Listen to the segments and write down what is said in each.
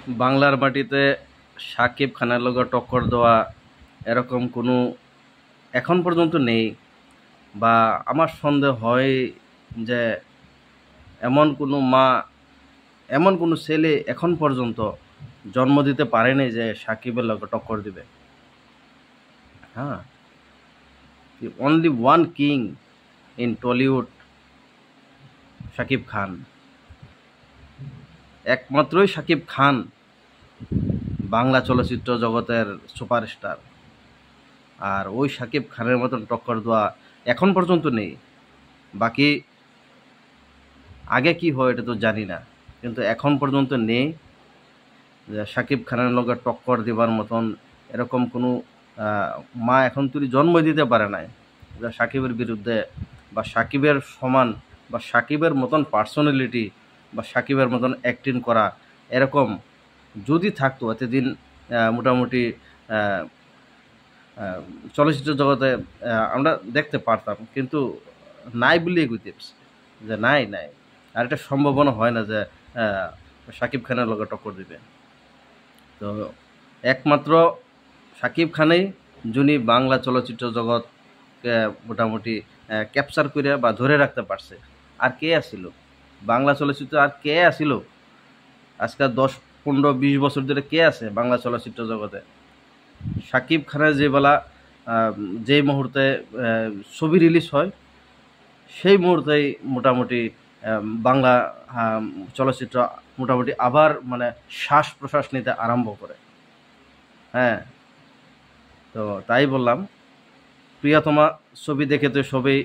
বাংলার মাটিতে সাকিব খানের লগে টক্কর দেওয়া এরকম কোনো এখন পর্যন্ত নেই, বা আমার সন্দেহ হয় যে এমন কোনো মা, এমন কোনো ছেলে এখন পর্যন্ত জন্ম দিতে পারেনি যে সাকিবের লগে টক্কর দিবে। হ্যাঁ, only one king in Tollywood, Shakib Khan. একমাত্রই সাকিব খান বাংলা চলচ্চিত্র জগতের সুপারস্টার। আর ওই সাকিব খানের মতন টক্কর দেওয়া এখন পর্যন্ত নেই। বাকি আগে কি হয় এটা তো জানি না, কিন্তু এখন পর্যন্ত নেই যে সাকিব খানের লগে টক্কর দিবার মতন এরকম কোনো মা এখন তুই জন্ম দিতে পারে নাই যে সাকিবের বিরুদ্ধে বা সাকিবের সমান বা সাকিবের মতন পার্সোনালিটি বা সাকিবের মতন অ্যাক্টিং করা এরকম যদি থাকতো এতদিন মোটামুটি চলচ্চিত্র জগতে আমরা দেখতে পারতাম, কিন্তু নাই বলিয়ে কইতে যে নাই নাই। আর এটা সম্ভাবনা হয় না যে সাকিব খানের লগে টক্কর দিবে। তো একমাত্র সাকিব খানেই যিনি বাংলা চলচ্চিত্র জগৎকে মোটামুটি ক্যাপচার করে বা ধরে রাখতে পারছে। আর কে আসিল বাংলা চলচ্চিত্র, আর কে আসিল আজকাল 10, 15, 20 বছর ধরে কে আছে বাংলা চলচ্চিত্র জগতে? সাকিব খানের যে বেলা যেই মুহূর্তে ছবি রিলিজ হয় সেই মুহূর্তেই মোটামুটি বাংলা চলচ্চিত্র মোটামুটি আবার মানে শ্বাস প্রশ্বাস নিতে আরম্ভ করে। হ্যাঁ, তো তাই বললাম, প্রিয়তমা ছবি দেখে তো সবাই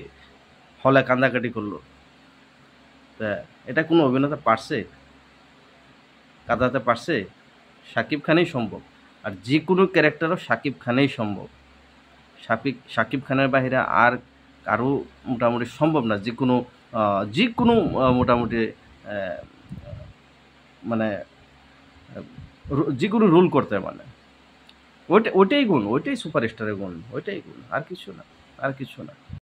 হলে কান্দাকাটি করলো। তা এটা কোনো অভিনেতা পারছে কাঁদাতে পারছে? সাকিব খানেই সম্ভব। আর যে কোনো ক্যারেক্টারও সাকিব খানেই সম্ভব। সাকিব খানের বাহিরে আর কারো মোটামুটি সম্ভব না যে কোনো মোটামুটি মানে যে কোনো রোল করতে, মানে ওইটাই গুণ, ওইটাই সুপারস্টারের গুণ, ওইটাই গুণ, আর কিছু না, আর কিছু না।